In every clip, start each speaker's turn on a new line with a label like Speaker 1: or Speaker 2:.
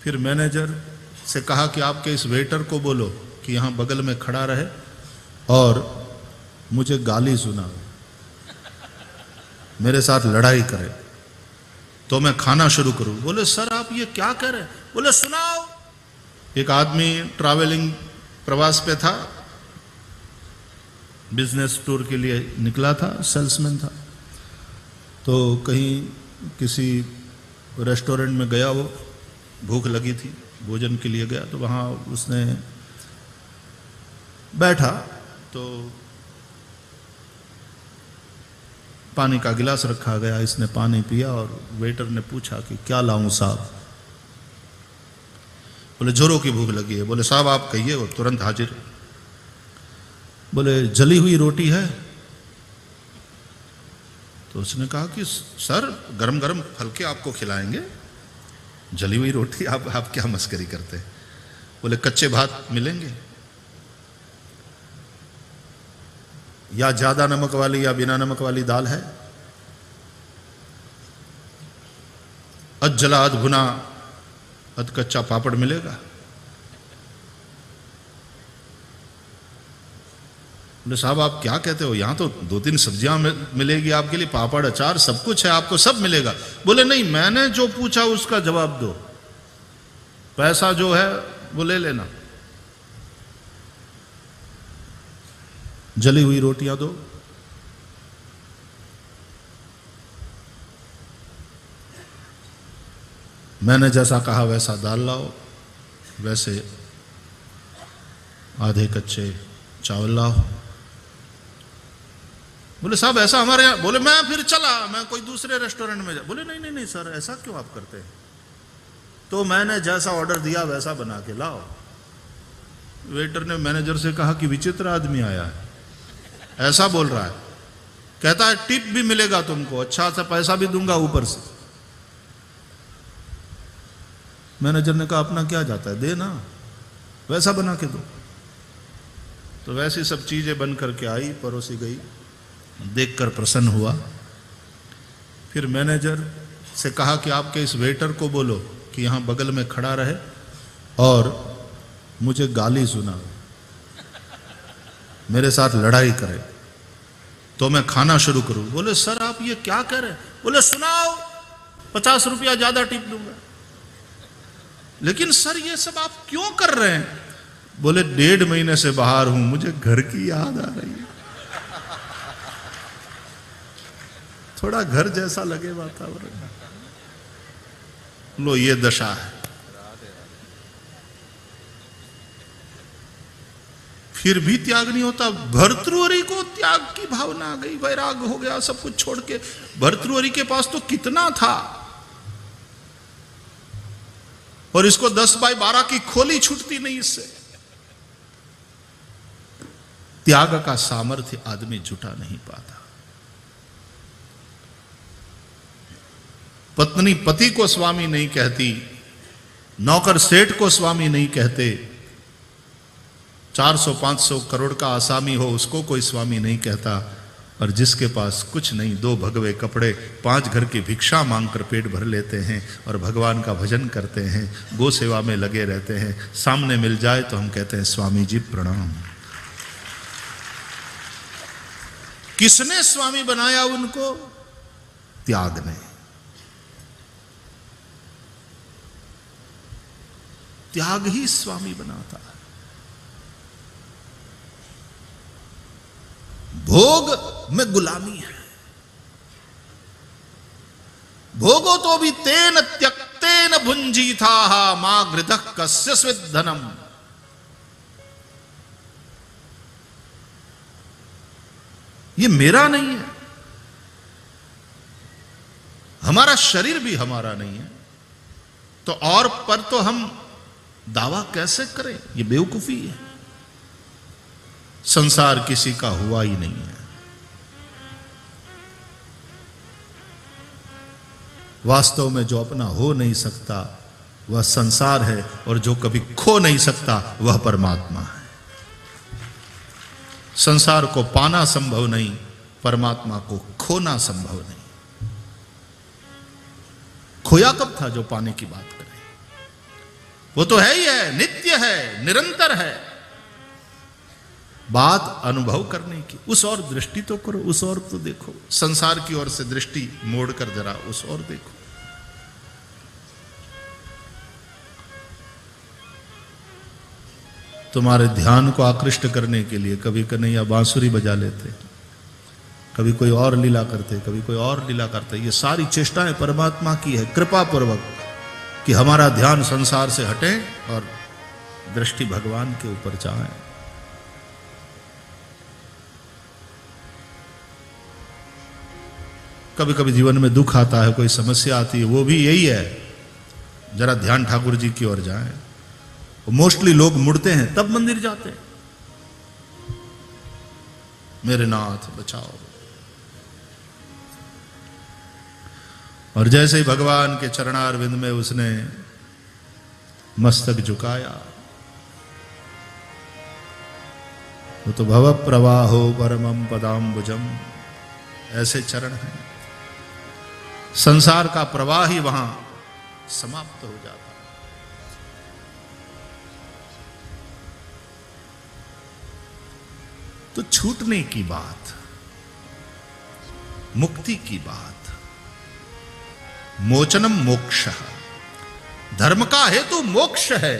Speaker 1: फिर मैनेजर से कहा कि आपके इस वेटर को बोलो कि यहाँ बगल में खड़ा रहे और मुझे गाली सुनाओ, मेरे साथ लड़ाई करे तो मैं खाना शुरू करूं। बोले सर आप ये क्या कर रहे हैं? बोले सुनाओ। एक आदमी ट्रैवलिंग प्रवास पे था, बिजनेस टूर के लिए निकला था, सेल्समैन था। तो कहीं किसी रेस्टोरेंट में गया, वो भूख लगी थी, भोजन के लिए गया। तो वहाँ उसने बैठा तो पानी का गिलास रखा गया, इसने पानी पिया और वेटर ने पूछा कि क्या लाऊं साहब? बोले जोरों की भूख लगी है। बोले साहब आप कहिए, वो तुरंत हाजिर। बोले जली हुई रोटी है? तो उसने कहा कि सर गरम गरम फलके आपको खिलाएंगे, जली हुई रोटी आप क्या मस्करी करते हैं? बोले कच्चे भात मिलेंगे, या ज्यादा नमक वाली या बिना नमक वाली दाल है? अध जला अध भुना अध कच्चा पापड़ मिलेगा? बोले साहब आप क्या कहते हो, यहां तो 2-3 सब्जियां मिलेगी आपके लिए, पापड़ अचार सब कुछ है, आपको सब मिलेगा। बोले नहीं, मैंने जो पूछा उसका जवाब दो, पैसा जो है वो ले लेना, जली हुई रोटियां दो। मैंने जैसा कहा वैसा दाल लाओ, वैसे आधे कच्चे चावल लाओ। बोले साहब ऐसा हमारे यहाँ। बोले मैं फिर चला, मैं कोई दूसरे रेस्टोरेंट में जा। बोले नहीं नहीं नहीं सर, ऐसा क्यों आप करते हैं? तो मैंने जैसा ऑर्डर दिया वैसा बना के लाओ। वेटर ने मैनेजर से कहा कि विचित्र आदमी आया है, ऐसा बोल रहा है, कहता है टिप भी मिलेगा तुमको, अच्छा सा पैसा भी दूंगा ऊपर से। मैनेजर ने कहा अपना क्या जाता है, दे ना, वैसा बना के दो। तो वैसी सब चीजें बन करके आई, परोसी गई, देखकर प्रसन्न हुआ। फिर मैनेजर से कहा कि आपके इस वेटर को बोलो कि यहां बगल में खड़ा रहे और मुझे गाली सुनाओ, मेरे साथ लड़ाई करे तो मैं खाना शुरू करूं। बोले सर आप ये क्या कर रहे हैं? बोले सुनाओ, 50 रुपया ज्यादा टिप दूंगा। लेकिन सर ये सब आप क्यों कर रहे हैं? बोले 1.5 महीने से बाहर हूं, मुझे घर की याद आ रही है, थोड़ा घर जैसा लगे वातावरण। लो ये दशा है। फिर भी त्याग नहीं होता। भर्तृहरि को त्याग की भावना आ गई, वैराग हो गया, सब कुछ छोड़ के। भर्तृहरि के पास तो कितना था, और इसको 10/12 की खोली छूटती नहीं इससे। त्याग का सामर्थ्य आदमी जुटा नहीं पाता। पत्नी पति को स्वामी नहीं कहती, नौकर सेठ को स्वामी नहीं कहते, 400-500 करोड़ का आसामी हो उसको कोई स्वामी नहीं कहता, और जिसके पास कुछ नहीं, 2 भगवे कपड़े, 5 घर की भिक्षा मांगकर पेट भर लेते हैं और भगवान का भजन करते हैं, गो सेवा में लगे रहते हैं, सामने मिल जाए तो हम कहते हैं स्वामी जी प्रणाम। किसने स्वामी बनाया उनको? त्याग ने। त्याग ही स्वामी बनाता है। भोग में गुलामी है। भोगो तो भी तेन त्यक्तेन भुंजीथा मां घृतः कस्य स्विद्धनम। ये मेरा नहीं है, हमारा शरीर भी हमारा नहीं है, तो और पर तो हम दावा कैसे करें? ये बेवकूफी है। संसार किसी का हुआ ही नहीं है। वास्तव में जो अपना हो नहीं सकता वह संसार है, और जो कभी खो नहीं सकता वह परमात्मा है। संसार को पाना संभव नहीं, परमात्मा को खोना संभव नहीं। खोया कब था जो पाने की बात करे? वो तो है ही है, नित्य है, निरंतर है। बात अनुभव करने की, उस और दृष्टि तो करो, उस और तो देखो, संसार की ओर से दृष्टि मोड़कर जरा उस और देखो। तुम्हारे ध्यान को आकृष्ट करने के लिए कभी कन्हैया बांसुरी बजा लेते, कभी कोई और लीला करते, कभी कोई और लीला करते। ये सारी चेष्टाएं परमात्मा की है, कृपा पूर्वक, कि हमारा ध्यान संसार से हटे और दृष्टि भगवान के ऊपर जाए। कभी कभी जीवन में दुख आता है, कोई समस्या आती है, वो भी यही है, जरा ध्यान ठाकुर जी की ओर जाए। मोस्टली लोग मुड़ते हैं तब मंदिर जाते हैं, मेरे नाथ बचाओ। और जैसे ही भगवान के चरणारविंद में उसने मस्तक झुकाया, वो तो भव प्रवाहो परमं पदाम्बुजम, ऐसे चरण हैं, संसार का प्रवाह ही वहां समाप्त हो जाता। तो छूटने की बात, मुक्ति की बात, मोचनम मोक्ष, धर्म का हेतु मोक्ष है,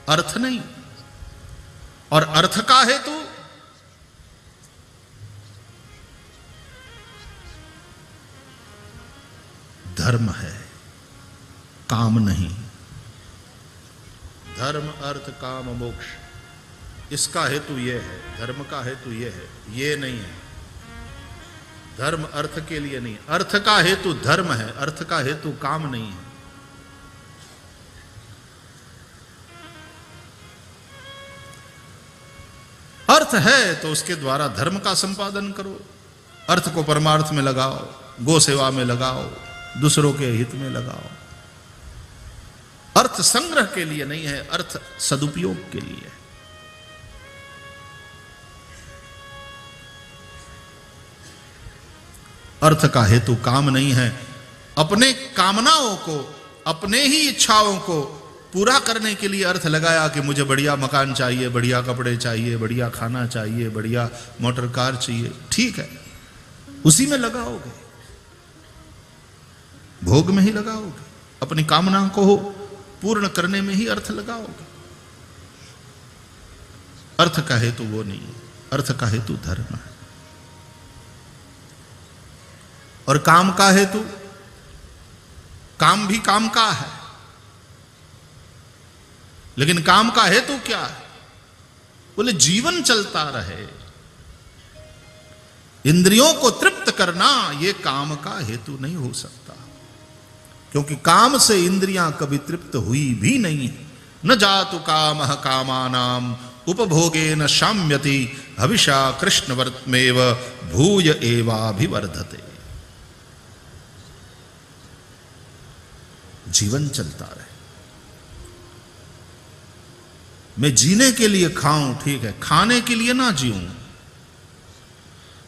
Speaker 1: अर्थ नहीं। और अर्थ का हेतु धर्म है, काम नहीं। धर्म अर्थ काम मोक्ष, इसका हेतु ये है, धर्म का हेतु ये है, ये नहीं है। धर्म अर्थ के लिए नहीं, अर्थ का हेतु धर्म है, अर्थ का हेतु काम नहीं है। अर्थ है तो उसके द्वारा धर्म का संपादन करो, अर्थ को परमार्थ में लगाओ, गो सेवा में लगाओ, दूसरों के हित में लगाओ। अर्थ संग्रह के लिए नहीं है, अर्थ सदुपयोग के लिए है। अर्थ का हेतु काम नहीं है। अपने कामनाओं को, अपने ही इच्छाओं को पूरा करने के लिए अर्थ लगाया कि मुझे बढ़िया मकान चाहिए, बढ़िया कपड़े चाहिए, बढ़िया खाना चाहिए, बढ़िया मोटर कार चाहिए, ठीक है, उसी में लगाओगे, भोग में ही लगाओगे, अपनी कामना को पूर्ण करने में ही अर्थ लगाओगे। अर्थ का हेतु वो नहीं है, अर्थ का हेतु धर्म है। और काम का हेतु, काम भी काम का है, लेकिन काम का हेतु क्या है? बोले जीवन चलता रहे, इंद्रियों को तृप्त करना, यह काम का हेतु नहीं हो सकता, क्योंकि काम से इंद्रियां कभी तृप्त हुई भी नहीं। न जातु कामः कामानाम उपभोगेन शाम्यति हविषा कृष्णवर्तमेव भूय एवाभिवर्धते। जीवन चलता रहे, मैं जीने के लिए खाऊं, ठीक है, खाने के लिए ना जीऊं।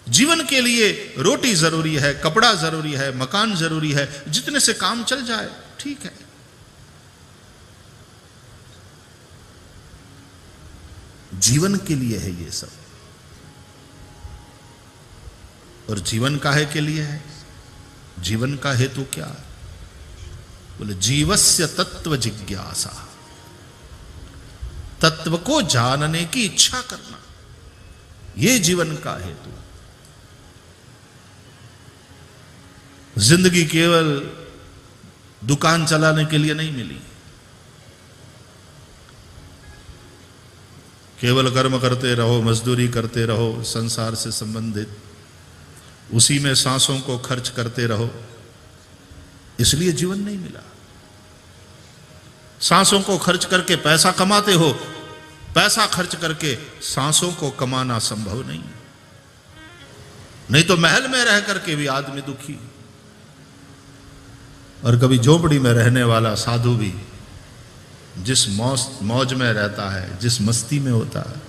Speaker 1: जीवन के लिए रोटी जरूरी है, कपड़ा जरूरी है, मकान जरूरी है, जितने से काम चल जाए ठीक है। जीवन के लिए है ये सब। और जीवन काहे के लिए है? जीवन का हेतु क्या है? बोले जीवस्य तत्व जिज्ञासा, तत्व को जानने की इच्छा करना, यह जीवन का हेतु। जिंदगी केवल दुकान चलाने के लिए नहीं मिली, केवल कर्म करते रहो, मजदूरी करते रहो, संसार से संबंधित उसी में सांसों को खर्च करते रहो, इसलिए जीवन नहीं मिला। सांसों को खर्च करके पैसा कमाते हो, पैसा खर्च करके सांसों को कमाना संभव नहीं। नहीं तो महल में रह करके भी आदमी दुखी, और कभी झोपड़ी में रहने वाला साधु भी जिस मौज में रहता है, जिस मस्ती में होता है,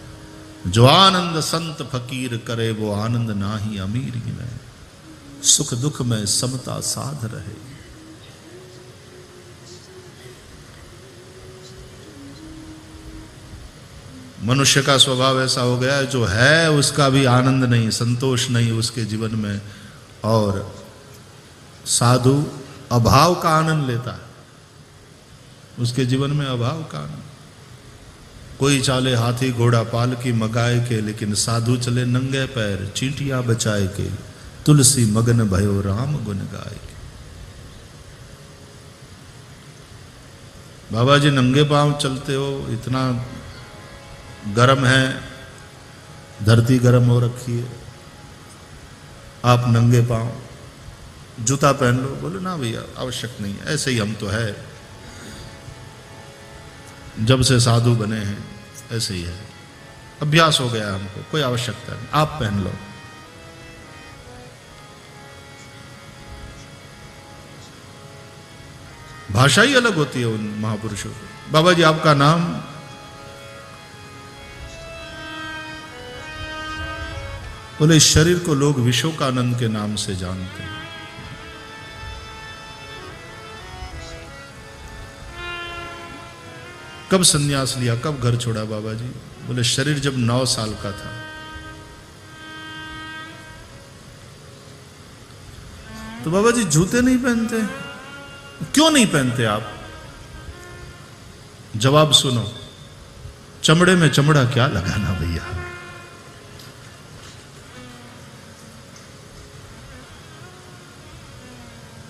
Speaker 1: जो आनंद संत फकीर करे वो आनंद ना ही अमीर ही नहीं, सुख दुख में समता साध रहे। मनुष्य का स्वभाव ऐसा हो गया है, जो है उसका भी आनंद नहीं, संतोष नहीं उसके जीवन में, और साधु अभाव का आनंद लेता है, उसके जीवन में अभाव का आनंद। कोई चाले हाथी घोड़ा पालकी मगाए के, लेकिन साधु चले नंगे पैर चींटियां बचाए के, तुलसी मगन भयो राम गुण गाए के। बाबा जी नंगे पांव चलते हो, इतना गर्म है, धरती गर्म हो रखी है, आप नंगे पांव, जूता पहन लो। बोले ना भैया आवश्यक नहीं है, ऐसे ही हम तो है, जब से साधु बने हैं ऐसे ही है, अभ्यास हो गया हमको, कोई आवश्यकता नहीं, आप पहन लो। भाषा ही अलग होती है उन महापुरुषों की। बाबा जी आपका नाम? बोले इस शरीर को लोग विशोकानंद के नाम से जानते हैं। कब सन्यास लिया, कब घर छोड़ा बाबा जी? बोले शरीर जब 9 साल का था। तो बाबा जी जूते नहीं पहनते, क्यों नहीं पहनते आप? जवाब सुनो, चमड़े में चमड़ा क्या लगाना भैया।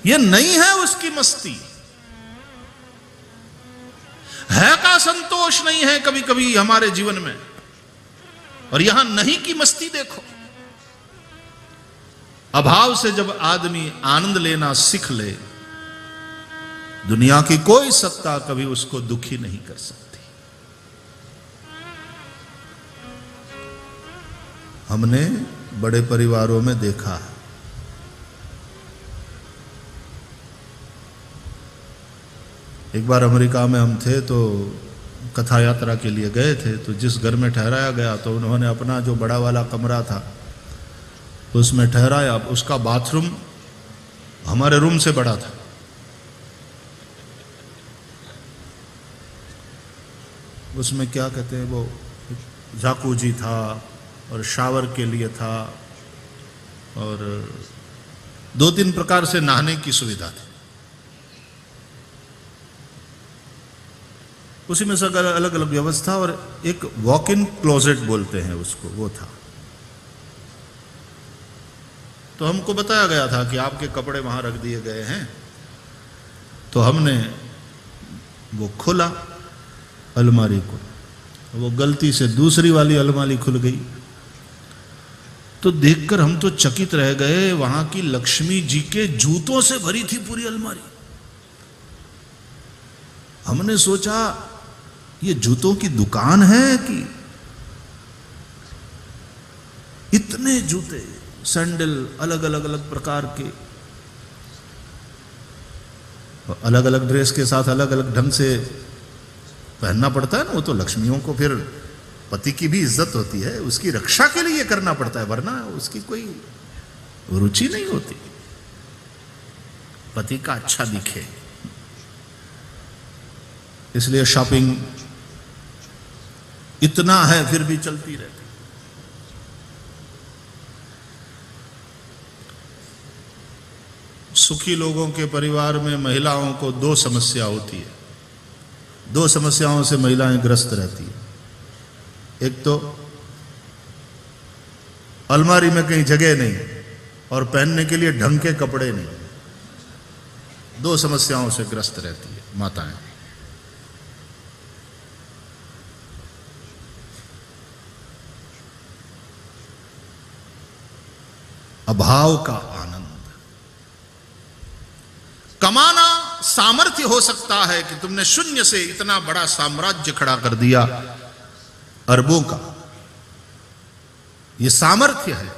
Speaker 1: ये नहीं है उसकी मस्ती, है का संतोष नहीं है कभी कभी हमारे जीवन में, और यहां नहीं की मस्ती देखो। अभाव से जब आदमी आनंद लेना सीख ले, दुनिया की कोई सत्ता कभी उसको दुखी नहीं कर सकती। हमने बड़े परिवारों में देखा है, एक बार अमेरिका में हम थे तो कथा यात्रा के लिए गए थे, तो जिस घर में ठहराया गया तो उन्होंने अपना जो बड़ा वाला कमरा था उसमें ठहराया। उसका बाथरूम हमारे रूम से बड़ा था। उसमें क्या कहते हैं वो जाकूजी था और शावर के लिए था और 2-3 प्रकार से नहाने की सुविधा थी। उसी में से अलग अलग व्यवस्था, और एक वॉक इन क्लोजेट बोलते हैं उसको, वो था। तो हमको बताया गया था कि आपके कपड़े वहां रख दिए गए हैं। तो हमने वो खोला अलमारी को, वो गलती से दूसरी वाली अलमारी खुल गई। तो देखकर हम तो चकित रह गए, वहां की लक्ष्मी जी के जूतों से भरी थी पूरी अलमारी। हमने सोचा ये जूतों की दुकान है कि इतने जूते, सैंडल अलग अलग प्रकार के, अलग अलग ड्रेस के साथ अलग अलग ढंग से पहनना पड़ता है ना। वो तो लक्ष्मियों को फिर पति की भी इज्जत होती है, उसकी रक्षा के लिए करना पड़ता है, वरना उसकी कोई रुचि नहीं होती पति का अच्छा दिखे। इसलिए शॉपिंग इतना है फिर भी चलती रहती। सुखी लोगों के परिवार में महिलाओं को 2 समस्या होती है, 2 समस्याओं से महिलाएं ग्रस्त रहती है। एक तो अलमारी में कहीं जगह नहीं और पहनने के लिए ढंग के कपड़े नहीं। 2 समस्याओं से ग्रस्त रहती है माताएं। अभाव का आनंद। कमाना सामर्थ्य हो सकता है कि तुमने शून्य से इतना बड़ा साम्राज्य खड़ा कर दिया, अरबों का, यह सामर्थ्य है,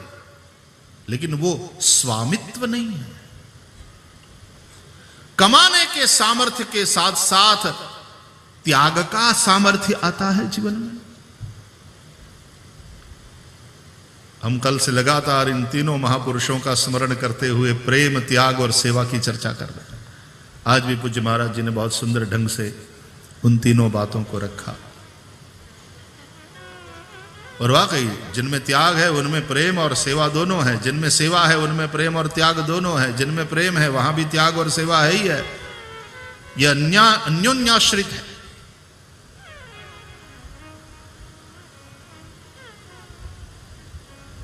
Speaker 1: लेकिन वो स्वामित्व नहीं है। कमाने के सामर्थ्य के साथ साथ त्याग का सामर्थ्य आता है जीवन में। हम कल से लगातार इन तीनों महापुरुषों का स्मरण करते हुए प्रेम, त्याग और सेवा की चर्चा कर रहे हैं। आज भी पूज्य महाराज जी ने बहुत सुंदर ढंग से उन तीनों बातों को रखा। और वाकई जिनमें त्याग है उनमें प्रेम और सेवा दोनों है, जिनमें सेवा है उनमें प्रेम और त्याग दोनों है, जिनमें प्रेम है वहां भी त्याग और सेवा है ही है। यह अन्योन्याश्रित है।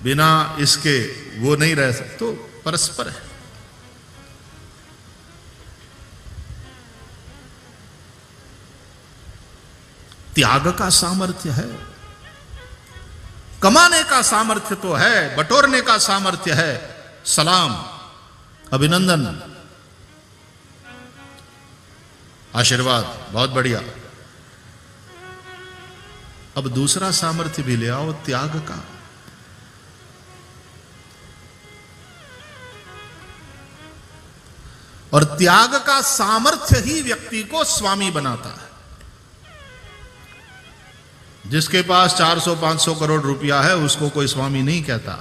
Speaker 1: बिना इसके वो नहीं रह सकते, तो परस्पर है। त्याग का सामर्थ्य है, कमाने का सामर्थ्य तो है, बटोरने का सामर्थ्य है। सलाम, अभिनंदन, आशीर्वाद, बहुत बढ़िया। अब दूसरा सामर्थ्य भी ले आओ, त्याग का। और त्याग का सामर्थ्य ही व्यक्ति को स्वामी बनाता है। जिसके पास 400-500 करोड़ रुपया है उसको कोई स्वामी नहीं कहता।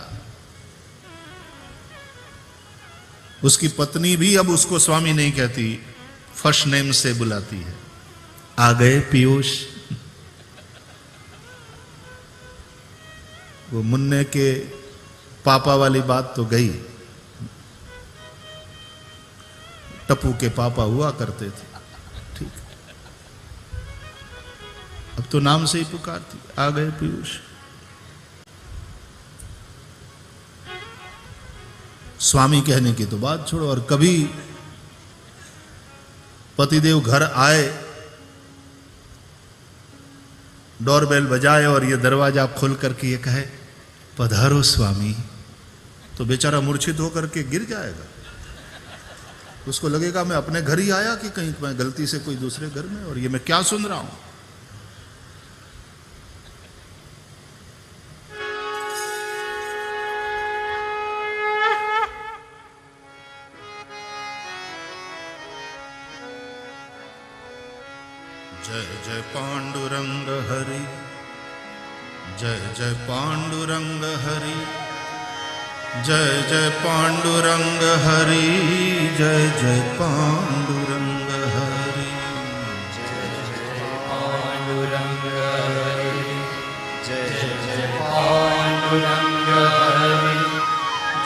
Speaker 1: उसकी पत्नी भी अब उसको स्वामी नहीं कहती, फर्स्ट नेम से बुलाती है। आ गए पीयूष। वो मुन्ने के पापा वाली बात तो गई, टप्पू के पापा हुआ करते थे, ठीक। अब तो नाम से ही पुकारती, आ गए पीयूष। स्वामी कहने की तो बात छोड़ो। और कभी पतिदेव घर आए, डोरबेल बजाए और ये दरवाजा खोल करके ये कहे पधारो स्वामी, तो बेचारा मूर्छित होकर के गिर जाएगा। उसको लगेगा मैं अपने घर ही आया कि कहीं मैं गलती से कोई दूसरे घर में, और ये मैं क्या सुन रहा हूं। जय जय पांडुरंग हरि, जय जय पांडुरंग हरि, जय जय पांडुरंग हरि, जय जय पांडुरंग हरि,
Speaker 2: जय जय पांडुरंग हरि, जय जय पांडुरंग हरि,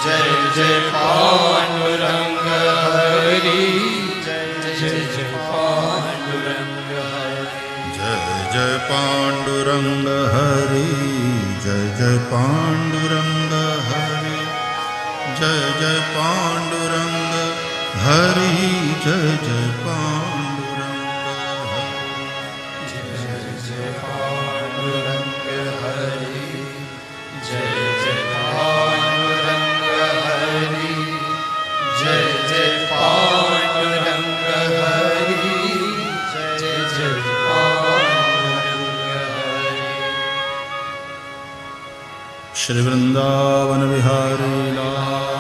Speaker 2: जय जय पांडुरंग हरि, जय जय पांडुरंग हरि,
Speaker 1: जय जय पांडुरंग हरि, जय जय पांडुरंग हरि, जय जय पांडुरंग हरि, जय जय पांडुरंग हरि,
Speaker 2: जय जय पांडुरंग हरि, जय जय पांडुरंग हरि, जय जय पांडुरंग हरि, जय जय पांडुरंग हरि।
Speaker 1: श्री वृंदावन विहारी लाल